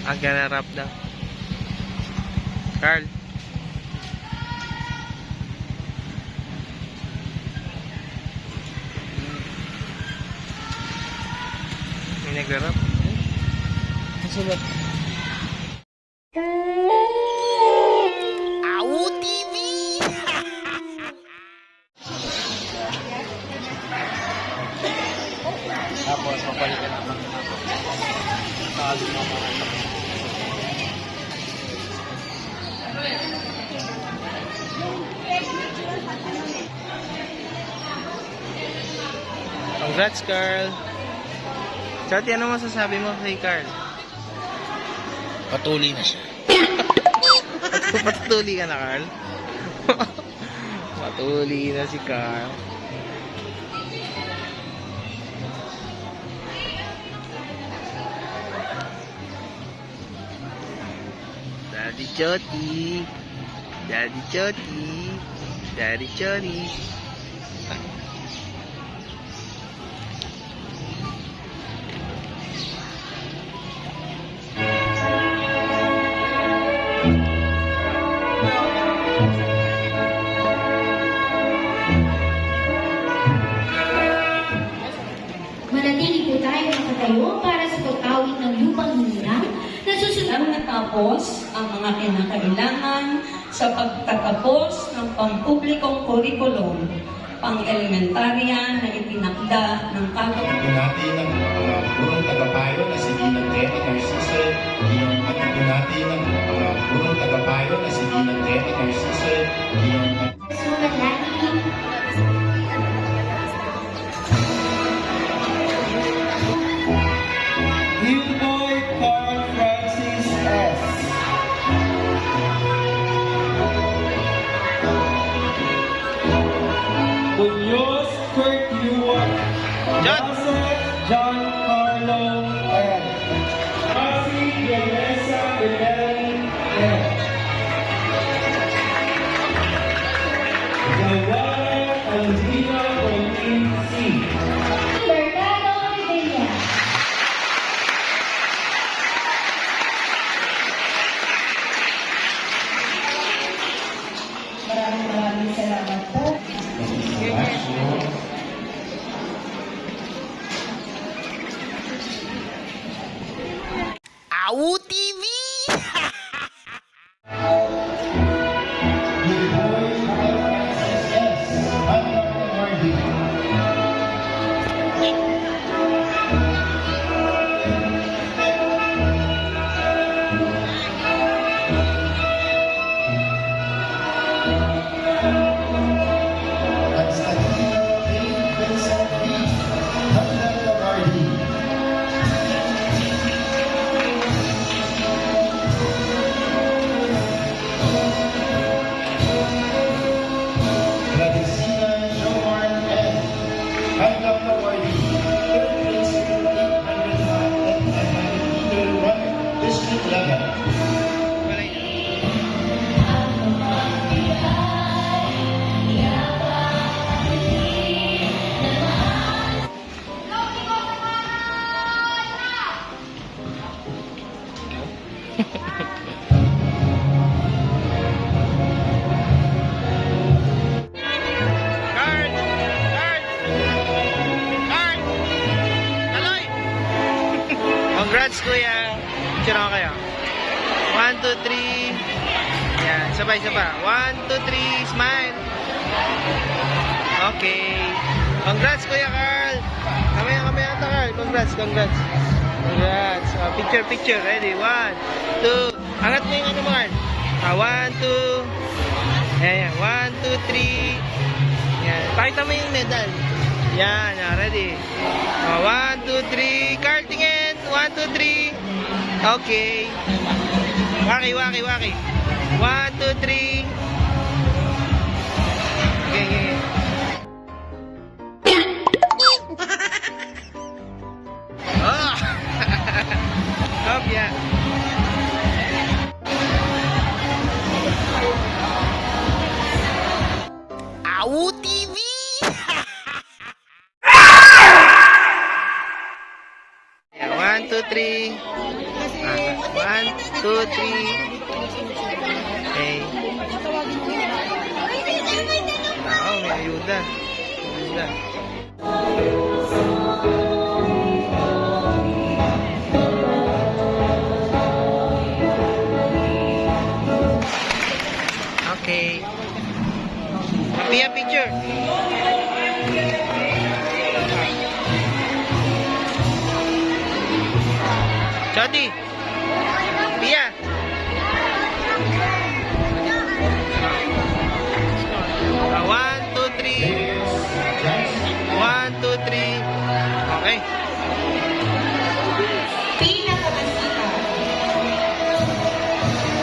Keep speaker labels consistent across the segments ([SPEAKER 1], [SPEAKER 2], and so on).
[SPEAKER 1] Ang ganarap daw. Carl. May nagrarap. Ang sulat. Awu TV! Tapos, mapalitan naman. Sali mo mga ito. Congrats, Carl. Chati, ano masasabi mo kay Carl?
[SPEAKER 2] Patuloy na siya.
[SPEAKER 1] Patuli ka na, Carl. Patuli na si Carl. Daddy Choti. Daddy Choti. Daddy Choti.
[SPEAKER 3] Manatili po tayo nakatayo para sa pagkawit ng lupang hinirang na susunod.
[SPEAKER 4] Natapos ang mga kinakailangan sa pagtatapos ng pampublikong kurikulum pang-elementarya na itinakda ng
[SPEAKER 2] Ito natin ang gurong tagapayo na si Ginang Reta Narciso. Ito natin ang gurong tagapayo na si Ginang Reta Narciso.
[SPEAKER 3] Sulat natin.
[SPEAKER 5] Gilboy Carl Francis S. Munoz Kurt Yuan.
[SPEAKER 1] John.
[SPEAKER 5] Joseph John Carlo N. Rossi Vanessa Benelli N. Gawana Alvina Pauline C.
[SPEAKER 3] Mercado Rivera. Maraming salamat po.
[SPEAKER 1] Awu TV!
[SPEAKER 2] Gilboy Carl Francis S. Hanap Awardee. Constantino A. Vincent V. Hanap Awardee. Gladysina Jomar N. Hanap Awardee. Third place in 800 meter run, district level.
[SPEAKER 1] Carl! Carl! Carl! Kaloy! Congrats, kuya! Picture ako kayo. 1, 2, 3. Yan, sabay. 1, 2, 3, smile! Okay. Congrats, kuya Carl! Kamaya ata, Carl. Congrats. Congrats. Picture. Ready? 1, 2. Angat mo yung ano mo, Carl. 1, 2. Yan. 1, 2, 3. Yan. Pakita mo yung medal. Yan. Ready? 1, 2, 3. Carl, tingin. 1, 2, 3. Okay. Waki. 1, 2, 3. Okay. Oh! Kopya. Awu TV! Yan, 1, 1, 2, 3. 1, 2, 3. Okay. Wow, may ayuda. Ayuda. Okay. Pia, picture. Jody. Pia. One, two, three. 1, 2, 3. Okay.
[SPEAKER 6] Pinakamasika.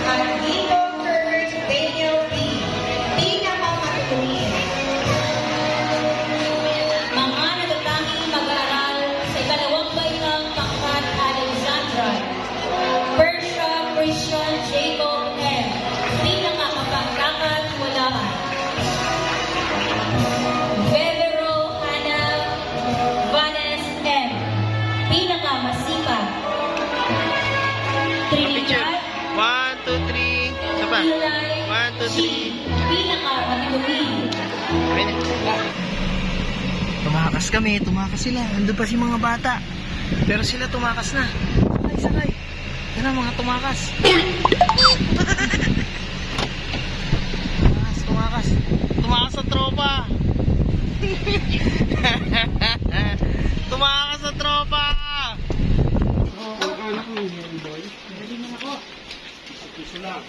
[SPEAKER 6] Andito Curtis Daniel B. Pinakamatutunin.
[SPEAKER 3] Mga natatanging mag-aaral sa ikalawang baitang pangkat Alexandra. Persia Christian Jacob M. Pinakakapagtakat Mulaan. Vedero Hannah Vanes M. Pinakamasipag.
[SPEAKER 1] Picture.
[SPEAKER 3] Trinidad
[SPEAKER 1] 1, 2, 3. Isa pa.
[SPEAKER 3] Ilay
[SPEAKER 1] 1, 2, 3.
[SPEAKER 3] Pinakamatitunin.
[SPEAKER 1] Tumakas kami, tumakas sila. Nandun pa si mga bata. Pero sila tumakas na. Sakay, sakay. Yan na mga tumakas. Tumakas. Tumakas sa tropa. Tumakas sa tropa.
[SPEAKER 5] Ang anak mo, boy. Ready na ako. Ito sila.